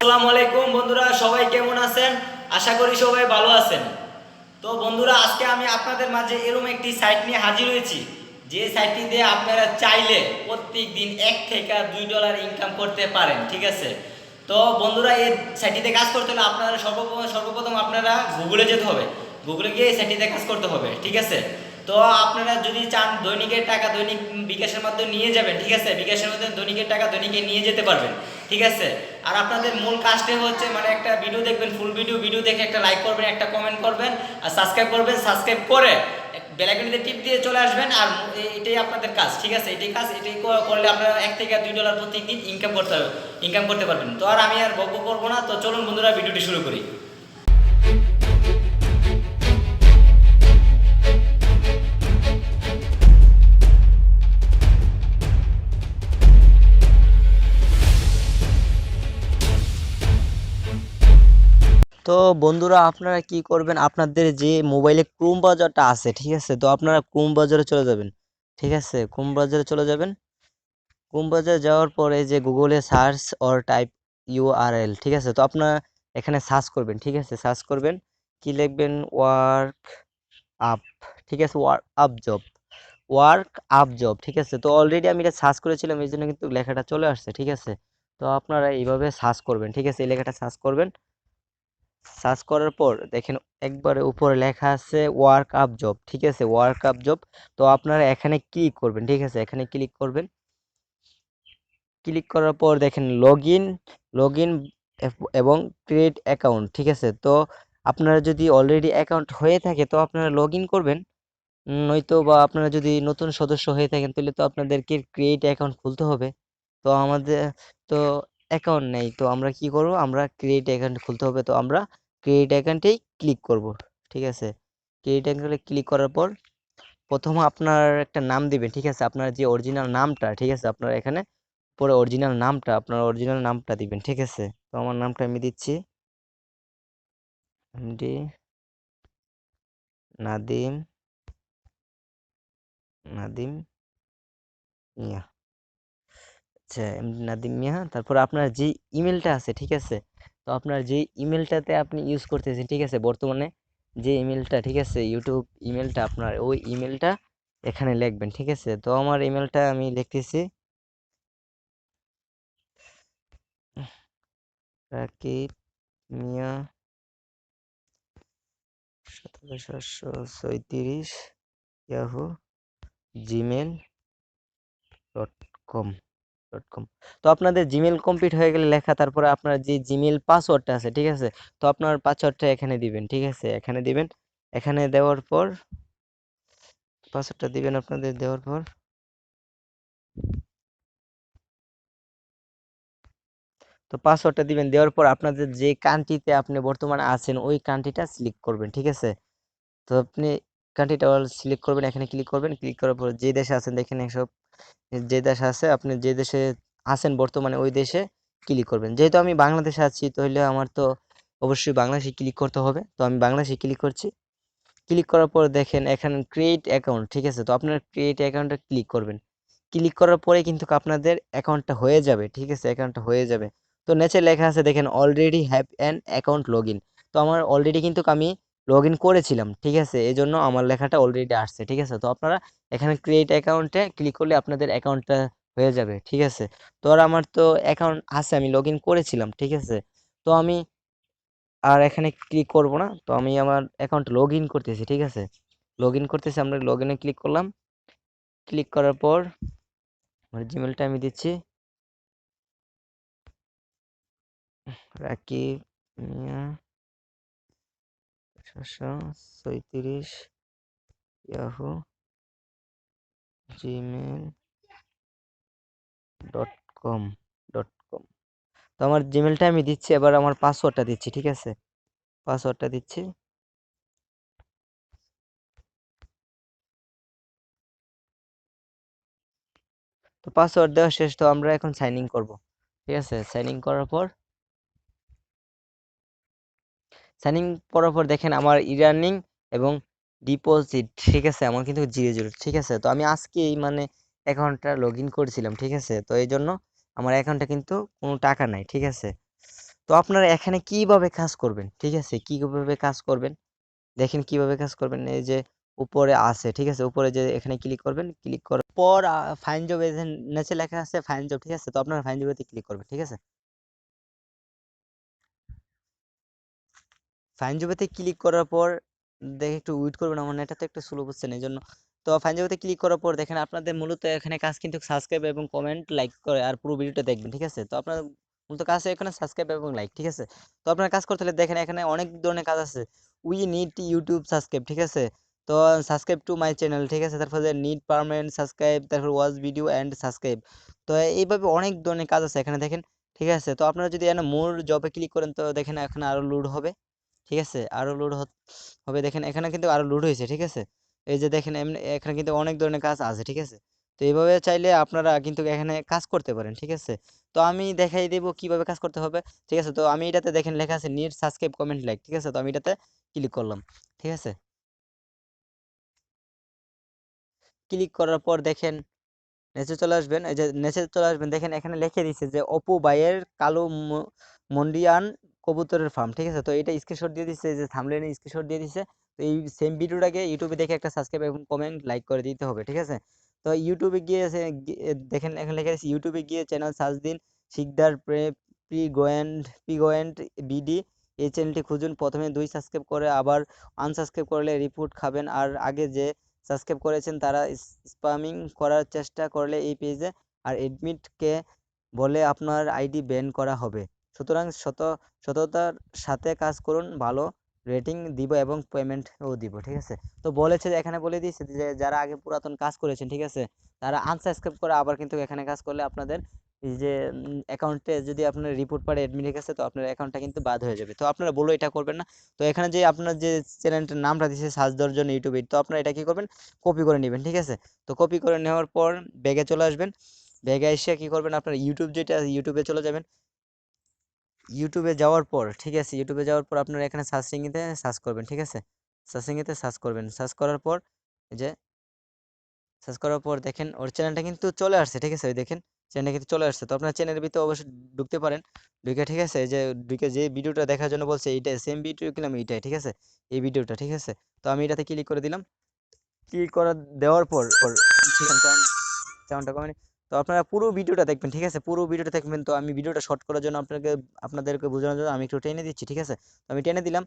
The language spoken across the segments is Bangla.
আসসালামু আলাইকুম বন্ধুরা, সবাই কেমন আছেন? আশা করি সবাই ভালো আছেন। তো বন্ধুরা, আজকে আমি আপনাদের মাঝে এরকম একটি সাইট নিয়ে হাজির হয়েছি, যে সাইটটি দিয়ে আপনারা চাইলে প্রত্যেক দিন $1 থেকে $2 ইনকাম করতে পারেন। ঠিক আছে? তো বন্ধুরা, এই সাইটটিতে কাজ করতে হলে আপনারা সর্বপ্রথম আপনারা গুগলে যেতে হবে। গুগলে গিয়ে এই সাইটটিতে কাজ করতে হবে। ঠিক আছে? তো আপনারা যদি চান দৈনিকের টাকা দৈনিক বিকাশের মাধ্যমে নিয়ে যাবেন, ঠিক আছে, বিকাশের মধ্যে দৈনিকের টাকা দৈনিকে নিয়ে যেতে পারবেন। ঠিক আছে? আর আপনাদের মূল কাজটা হচ্ছে মানে একটা ভিডিও দেখবেন, ফুল ভিডিও দেখে একটা লাইক করবেন, একটা কমেন্ট করবেন আর সাবস্ক্রাইব করবেন। সাবস্ক্রাইব করে বেল আইকনটিতে টিপ দিয়ে চলে আসবেন। আর এটাই আপনাদের কাজ। ঠিক আছে? এটাই করলে আপনারা $1 থেকে $2 প্রত্যেকদিন ইনকাম করতে পারবেন। তো আর আমি আর বকবক করবো না, তো চলুন বন্ধুরা ভিডিওটি শুরু করি। তো বন্ধুরা, আপনারা কি করবেন, আপনাদের যে মোবাইলে ক্রোম ব্রাউজারটা আছে, ঠিক আছে, তো আপনারা ক্রোম ব্রাউজারে চলে যাবেন। ঠিক আছে, ক্রোম ব্রাউজারে চলে যাবেন। ক্রোম ব্রাউজারে যাওয়ার পরে যে গুগলে সার্চ অর টাইপ ইউআরএল, ঠিক আছে, তো আপনারা এখানে সার্চ করবেন। ঠিক আছে, সার্চ করবেন, কি লিখবেন, ওয়ার্ক আপ। ঠিক আছে, ওয়ার্ক আপ জব। ঠিক আছে, তো অলরেডি আমি এটা সার্চ করেছিলাম, এই জন্য কিন্তু লেখাটা চলে আসছে। ঠিক আছে, তো আপনারা এইভাবে সার্চ করবেন। ঠিক আছে, এই লেখাটা সার্চ করবেন। সার্চ করার পর দেখেন একবারে উপরে লেখা আছে ওয়ার্ক আপ জব। ঠিক আছে, ওয়ার্ক আপ জব। তো আপনারা এখানে ক্লিক করবেন। ঠিক আছে, এখানে ক্লিক করবেন। ক্লিক করার পর দেখেন লগ ইন এবং ক্রিয়েট অ্যাকাউন্ট। ঠিক আছে, তো আপনারা যদি অলরেডি অ্যাকাউন্ট হয়ে থাকে তো আপনারা লগ ইন করবেন। নয়তো বা আপনারা যদি নতুন সদস্য হয়ে থাকেন তাহলে তো আপনাদেরকে ক্রিয়েট অ্যাকাউন্ট খুলতে হবে। তো আমাদের তো অ্যাকাউন্ট নেই, তো আমরা কি করব, আমরা ক্রিয়েট অ্যাকাউন্ট খুলতে হবে, তো আমরা ক্রিয়েট অ্যাকাউন্টেই ক্লিক করব। ঠিক আছে, ক্রিয়েট অ্যাকাউন্টে ক্লিক করার পর প্রথমে আপনার একটা নাম দিবেন। ঠিক আছে, আপনার যে অরিজিনাল নামটা, ঠিক আছে, আপনার এখানে পরে অরিজিনাল নামটা দিবেন। ঠিক আছে, তো আমার নামটা আমি দিচ্ছি এমডি নাদিম নাদিম মিয়া। আচ্ছা, এমডি নাদিম মিয়া। তারপর আপনার যে ইমেলটা আছে, ঠিক আছে, তো আপনার যে ইমেলটাতে আপনি ইউজ করতেছেন, ঠিক আছে, বর্তমানে যে ইমেলটা, ঠিক আছে, ইউটিউব ইমেলটা, আপনার ওই ইমেলটা এখানে লিখবেন। ঠিক আছে, তো আমার ইমেলটা আমি লিখতেছি রাকিব মিয়া 17734 Yahoo Gmail dot com dot com. তো আপনাদের জিমেল কমপ্লিট হয়ে গেলে লেখা, তারপরে আপনার যে জিমেল পাসওয়ার্ডটা আছে, ঠিক আছে, তো আপনার পাসওয়ার্ডটা এখানে দিবেন। ঠিক আছে, এখানে দিবেন। এখানে দেওয়ার পর পাসওয়ার্ডটা দিবেন, আপনাদের দেওয়ার পর তো পাসওয়ার্ডটা দিবেন। দেওয়ার পর আপনাদের যে কান্ট্রিতে আপনি বর্তমানে আছেন ওই কান্ট্রিটা সিলেক্ট করবেন। ঠিক আছে, তো আপনি কান্ট্রিটা সিলেক্ট করবেন, এখানে ক্লিক করবেন। ক্লিক করার পর যে দেশে আছেন দেখেন এসব, যে দেশে আছে আপনি যে দেশে আছেন বর্তমানে ওই দেশে ক্লিক করবেন। যেহেতু আমি বাংলাদেশে আছি তাহলে আমার তো অবশ্যই বাংলাদেশে ক্লিক করতে হবে, তো আমি বাংলাদেশে ক্লিক করছি। ক্লিক করার পর দেখেন এখানে ক্রিয়েট অ্যাকাউন্ট। ঠিক আছে, তো আপনার ক্রিয়েট অ্যাকাউন্টে ক্লিক করবেন। ক্লিক করার পরে কিন্তু আপনাদের অ্যাকাউন্টটা হয়ে যাবে। ঠিক আছে, অ্যাকাউন্টটা হয়ে যাবে। তো নিচে লেখা আছে দেখেন already have an account log in. তো আমার অলরেডি কিন্তু আমি লগ ইন করেছিলাম। ঠিক আছে, এই জন্য আমার লেখাটা অলরেডি আসছে। ঠিক আছে, তো আপনারা এখানে ক্রিয়েট অ্যাকাউন্টে ক্লিক করলে আপনাদের অ্যাকাউন্টটা হয়ে যাবে। ঠিক আছে, তো আর আমার তো অ্যাকাউন্ট আছে, আমি লগ ইন করেছিলাম। ঠিক আছে, তো আমি আর এখানে ক্লিক করব না, তো আমি আমার অ্যাকাউন্ট লগ ইন করতেছি। ঠিক আছে, লগ ইন করতেছি, আমরা লগ ইনে ক্লিক করলাম। ক্লিক করার পর আমার জিমেলটা আমি দিচ্ছি রাকিব মিয়া 737 Yahoo Gmail dot com dot com. তো আমার জিমেলটা আমি দিচ্ছি, এবার আমার পাসওয়ার্ডটা দিচ্ছি। ঠিক আছে, পাসওয়ার্ডটা দিচ্ছি। তো পাসওয়ার্ড দেওয়া শেষ, তো আমরা এখন সাইন ইন করবো। ঠিক আছে, সাইন ইন করার পর দেখেন আমার ইরানিং এবং ডিপোজিট, ঠিক আছে, আমার কিন্তু 0 0। ঠিক আছে, তো আমি আজকেই মানে অ্যাকাউন্টটা লগ ইন করেছিলাম। ঠিক আছে, তো এই জন্য আমার অ্যাকাউন্টে কিন্তু কোনো টাকা নাই। ঠিক আছে, তো আপনারা এখানে কিভাবে কাজ করবেন, ঠিক আছে? কিভাবে কাজ করবেন দেখেন, কিভাবে কাজ করবেন। এই যে উপরে আছে, ঠিক আছে? উপরে যে এখানে ক্লিক করবেন, ক্লিক করার পর ফাইন জব, এই যে নিচে লেখা আছে ফাইন জব, ঠিক আছে? তো আপনারা ফাইন জবেতে ক্লিক করবেন, ঠিক আছে? ফাইন জবেতে ক্লিক করার পর দেখে একটু ওয়েট করবেন, আমার নেটটা তো একটু স্লো বুঝছেন এই জন্য। তো ফাইন জবেতে ক্লিক করার পর দেখেন আপনাদের মূলত এখানে কাজ কিন্তু সাবস্ক্রাইব এবং কমেন্ট লাইক করে আর পুরো ভিডিওটা দেখবেন, ঠিক আছে? তো আপনার মূলত কাজ এখানে সাবস্ক্রাইব এবং লাইক, ঠিক আছে? তো আপনার কাজ করতে হলে দেখেন এখানে অনেক ধরনের কাজ আছে। উই নিড ইউটিউব সাবস্ক্রাইব, ঠিক আছে? তো সাবস্ক্রাইব টু মাই চ্যানেল, ঠিক আছে? তারপরে নিড পার্মানেন্ট সাবস্ক্রাইব, তারপর ওয়াচ ভিডিও অ্যান্ড সাবস্ক্রাইব। তো এইভাবে অনেক ধরনের কাজ আছে এখানে দেখেন, ঠিক আছে? তো আপনারা যদি এখানে মোর জবে ক্লিক করেন তো দেখেন এখানে আরো লোড হবে, ঠিক আছে? আরো লোড হবে, দেখেন এখানে কিন্তু আরো লোড হয়েছে, ঠিক আছে? এই যে দেখেন এমনি এখানে কিন্তু অনেক ধরনের কাজ আছে, ঠিক আছে? তো এইভাবে চাইলে আপনারা কিন্তু এখানে কাজ করতে পারেন, ঠিক আছে? তো আমি দেখাই দেবো কিভাবে কাজ করতে হবে, ঠিক আছে? তো আমি এটাতে দেখেন লেখা আছে নিড সাবস্ক্রাইব কমেন্ট লাইক, ঠিক আছে? তো আমি এটাতে ক্লিক করলাম, ঠিক আছে? ক্লিক করার পর দেখেন নিচে চলে আসবেন, এই যে নিচে চলে আসবেন দেখেন এখানে লিখে দিছে যে অপু ভাইয়ের কালো মন্ডিয়ান কবুতরের ফার্ম, ঠিক আছে? তো এটা স্ক্রিনশট দিয়ে দিচ্ছে, যে থাম্বনেইলে স্ক্রিনশট দিয়ে দিছে। তো এই সেম ভিডিওটাকে ইউটিউবে দেখে একটা সাবস্ক্রাইব এবং কমেন্ট লাইক করে দিতে হবে, ঠিক আছে? তো ইউটিউবে গিয়ে দেখেন এখানে লেখা আছে ইউটিউবে গিয়ে চ্যানেল সার্চ দিন শিকদার প্রি গোয়েন্ট বিডি, এই চ্যানেলটি খুঁজুন, প্রথমে 2 সাবস্ক্রাইব করে আবার আনসাবস্ক্রাইব করলে রিপোর্ট খাবেন, আর আগে যে সাবস্ক্রাইব করেছেন তারা স্পামিং করার চেষ্টা করলে এই পেজে আর এডমিটকে বলে আপনার আইডি ব্যান করা হবে। সুতরাং সততার সাথে কাজ করুন, ভালো রেটিং দিব এবং পেমেন্টও দিব, ঠিক আছে? তো বলেছে যে এখানে বলে দিয়েছে যে যারা আগে পুরাতন কাজ করেছেন, ঠিক আছে? তারা আনসাবস্ক্রাইব করে আবার কিন্তু এখানে কাজ করলে আপনাদের এই যে অ্যাকাউন্টে যদি আপনার রিপোর্ট পড়ে অ্যাডমিনের কাছে, তো আপনার অ্যাকাউন্টটা কিন্তু বাদ হয়ে যাবে। তো আপনারা বলো এটা করবেন না। তো এখানে যে আপনার যে চ্যানেলটার নামটা দিয়েছে সার্চ দেওয়ার জন্য ইউটিউবে, তো আপনারা এটা কি করবেন, কপি করে নেবেন, ঠিক আছে? তো কপি করে নেওয়ার পর ব্যাগে চলে আসবেন। ব্যাগে এসে কি করবেন, আপনার ইউটিউব যেটা ইউটিউবে চলে যাবেন। ইউটিউবে যাওয়ার পর, ঠিক আছে? ইউটিউবে যাওয়ার পর আপনারা এখানে সার্চিংতে সার্চ করবেন, ঠিক আছে? সার্চিংতে সার্চ করবেন, সার্চ করার পর এই যে সার্চ করার পর দেখেন ওর চ্যানেলটা কিন্তু চলে আসছে, ঠিক আছে? ওই দেখেন চ্যানেলটা কিন্তু চলে আসছে। তো আপনার চ্যানেলের ভিতরে অবশ্যই ঢুকতে পারেন, ঢুকে, ঠিক আছে? এই যে ঢুকে যে ভিডিওটা দেখার জন্য বলছে এইটাই সেম ভিডিও কিলাম এইটাই, ঠিক আছে? এই ভিডিওটা, ঠিক আছে? তো আমি এটাতে ক্লিক করে দিলাম। ক্লিক করা দেওয়ার পর ঠিক আছে সাউন্ডটা কমেনি। তো আপনারা পুরো ভিডিওটা দেখবেন, ঠিক আছে? পুরো ভিডিওটা দেখবেন। তো আমি ভিডিওটা শর্ট করার জন্য আপনাদেরকে বোঝানোর জন্য আমি একটু টেনে দিচ্ছি, ঠিক আছে? তো আমি টেনে দিলাম।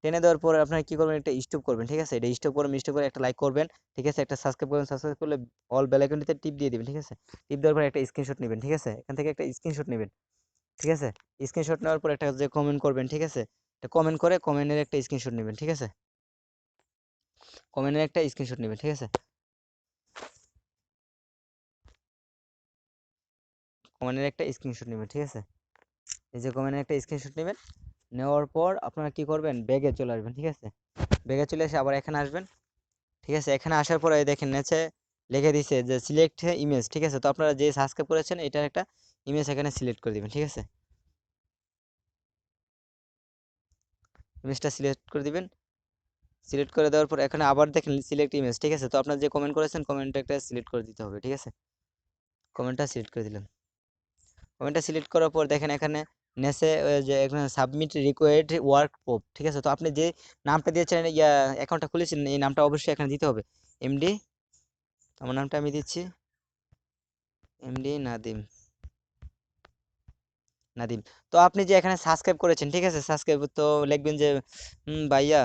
টেনে দেওয়ার পরে আপনারা কি করবেন, একটা স্টপ করবেন, ঠিক আছে? এটা স্টপ করবেন, স্টপ করে একটা লাইক করবেন, ঠিক আছে? একটা সাবস্ক্রাইব করবেন, সাবস্ক্রাইব করলে অল বেল আইকনটিতে টিপ দিয়ে দিবেন, ঠিক আছে? টিপ দেওয়ার পর একটা স্ক্রিনশট নেবেন, ঠিক আছে? এখান থেকে একটা স্ক্রিনশট নেবেন, ঠিক আছে? স্ক্রিনশট নেওয়ার পর একটা যে কমেন্ট করবেন, ঠিক আছে? এটা কমেন্ট করে কমেন্টের একটা স্ক্রিনশট নেবেন, ঠিক আছে? কমেন্টের একটা স্ক্রিনশট নেবেন, ঠিক আছে? কমেন্টের একটা স্ক্রিনশট নেবেন, ঠিক আছে? এই যে কমেন্টের একটা স্ক্রিনশট নেবেন। নেওয়ার পর আপনারা কি করবেন, ব্যাগে চলে আসবেন, ঠিক আছে? ব্যাগে চলে এসে আবার এখানে আসবেন, ঠিক আছে? এখানে আসার পরে দেখেন নিচে লিখে দিছে যে সিলেক্ট ইমেজ, ঠিক আছে? তো আপনারা যে সাবস্ক্রাইব করেছেন এটার একটা ইমেজ এখানে সিলেক্ট করে দিবেন, ঠিক আছে? ইমেজটা সিলেক্ট করে দিবেন। সিলেক্ট করে দেওয়ার পর এখানে আবার দেখেন সিলেক্ট ইমেজ, ঠিক আছে? তো আপনারা যে কমেন্ট করেছেন কমেন্টটা একটা সিলেক্ট করে দিতে হবে, ঠিক আছে? কমেন্টটা সিলেক্ট করে দিলাম। কমেন্টটা সিলেক্ট করার পর দেখেন এখানে নেসে যে এখানে সাবমিট রিকোয়ার্ড ওয়ার্ক প্রুফ, ঠিক আছে? তো আপনি যে নামটা দিয়েছেন অ্যাকাউন্টটা খুলেছেন এই নামটা অবশ্যই এখানে দিতে হবে। এমডি, আমার নামটা আমি দিচ্ছি এমডি নাদিম। নাদিম। তো আপনি যে এখানে সাবস্ক্রাইব করেছেন, ঠিক আছে? সাবস্ক্রাইব তো লিখবেন যে ভাইয়া,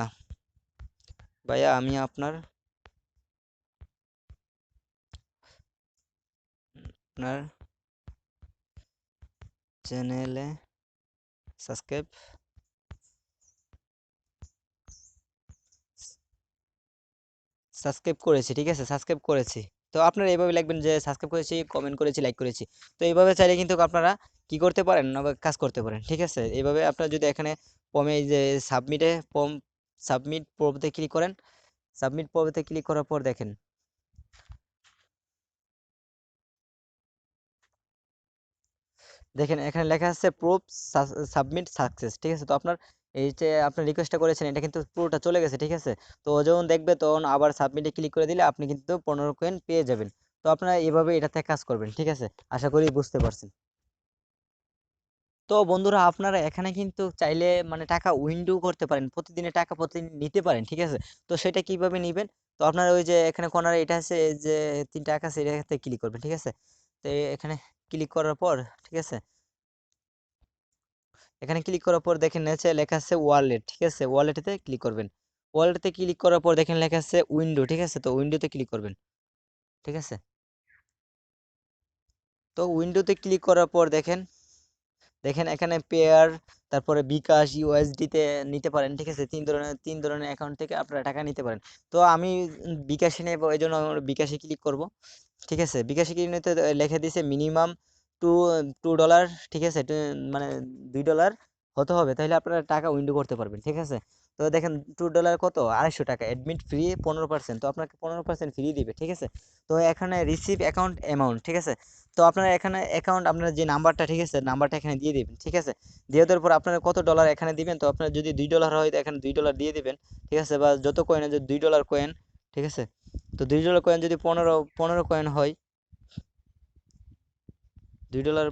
ভাইয়া আমি আপনার চ্যানেলে সাবস্ক্রাইব সাবস্ক্রাইব করেছি, ঠিক আছে? সাবস্ক্রাইব করেছি। তো আপনারা এইভাবে লিখবেন যে সাবস্ক্রাইব করেছি, কমেন্ট করেছি, লাইক করেছি। তো এইভাবে চাইলে কিন্তু আপনারা কি করতে পারেন না, কাজ করতে পারেন, ঠিক আছে? এইভাবে আপনারা যদি এখানে ফর্মে এই যে সাবমিটে ফর্ম সাবমিট পর্বতে ক্লিক করেন, সাবমিট পর্বতে ক্লিক করার পর দেখেন দেখেন এখানে লেখা আছে প্রুফ সাবমিট সাকসেস, ঠিক আছে? তো আপনার এই যে আপনার রিকোয়েস্টটা করেছেন এটা কিন্তু পুরোটা চলে গেছে, ঠিক আছে? তো ও যখন দেখবে তখন আবার সাবমিটে ক্লিক করে দিলে আপনি কিন্তু 15 কয়েন পেয়ে যাবেন। তো আপনারা এভাবে এটাতে কাজ করবেন, ঠিক আছে? আশা করি বুঝতে পারছেন। তো বন্ধুরা আপনারা এখানে কিন্তু চাইলে মানে টাকা উইন্ডো করতে পারেন, প্রতিদিনের টাকা প্রতিদিন নিতে পারেন, ঠিক আছে? তো সেটা কিভাবে নিবেন? তো আপনারা ওই যে এখানে কর্নারে এটা আছে, এই যে ৩ টা আঁকা আছে, এটাতে ক্লিক করবেন, ঠিক আছে? তো এখানে ক্লিক করার পর, ঠিক আছে? এখানে ক্লিক করার পর দেখেন নিচে লেখা আছে ওয়ালেট, ঠিক আছে? ওয়ালেটেতে ক্লিক করবেন। ওয়ালেটে ক্লিক করার পর দেখেন লেখা আছে উইন্ডো, ঠিক আছে? তো উইন্ডোতে ক্লিক করবেন, ঠিক আছে? তো উইন্ডোতে ক্লিক করার পর দেখেন, এখানে পেয়ার, তারপরে বিকাশ, ইউএসডি তে নিতে পারেন, ঠিক আছে? তিন ধরনের অ্যাকাউন্ট থেকে আপনারা টাকা নিতে পারেন। তো আমি বিকাশে নেব, এই জন্য আমার বিকাশে ক্লিক করব, ঠিক আছে? বিকাশে ক্লিক নিতে লিখে দিছে মিনিমাম টু $2, ঠিক আছে? মানে $2 হতে হবে, তাহলে আপনারা টাকা উইন্ডো করতে পারবেন, ঠিক আছে? তো দেখেন $2 কত, 250 টাকা, অ্যাডমিট ফ্রি 15%, তো আপনাকে 15% ফ্রি দিবে, ঠিক আছে? তো এখানে রিসিভ অ্যাকাউন্ট অ্যামাউন্ট, ঠিক আছে? তো আপনারা এখানে অ্যাকাউন্ট, আপনার যে নাম্বারটা, ঠিক আছে, নাম্বারটা এখানে দিয়ে দিবেন, ঠিক আছে? দিয়ে দেওয়ার পর আপনারা কত ডলার এখানে দিবেন, তো আপনার যদি $2 হয় তো এখানে $2 দিয়ে দিবেন, ঠিক আছে? বা যত কয়েন, যদি $2 কয়েন, ঠিক আছে? তো $2 কয়েন যদি পনেরো কয়েন হয়, $2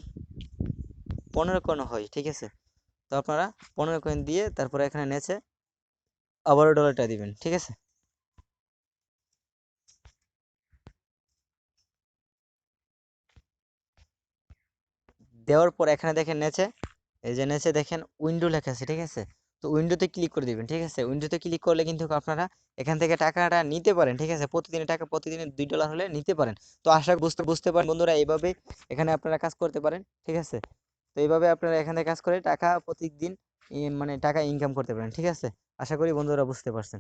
15 কয়েন হয়, ঠিক আছে? তো আপনারা 15 কয়েন দিয়ে তারপরে এখানে নেচে আবারও ডলারটা দিবেন, ঠিক আছে? দেওয়ার পর এখানে দেখেন নেচে, এই যে নিচে দেখেন উইন্ডো লেখা আছে, ঠিক আছে? তো উইন্ডোতে ক্লিক করে দিবেন, ঠিক আছে? উইন্ডোতে ক্লিক করলে কিন্তু আপনারা এখান থেকে টাকাটা নিতে পারেন, ঠিক আছে? প্রতিদিনের টাকা প্রতিদিনের $2 হলে নিতে পারেন। তো আশা করি বুঝতে পারেন বন্ধুরা, এইভাবে এখানে আপনারা কাজ করতে পারেন, ঠিক আছে? তো এইভাবে আপনারা এখান থেকে কাজ করে টাকা প্রতিদিন মানে টাকা ইনকাম করতে পারেন, ঠিক আছে? আশা করি বন্ধুরা বুঝতে পারছেন।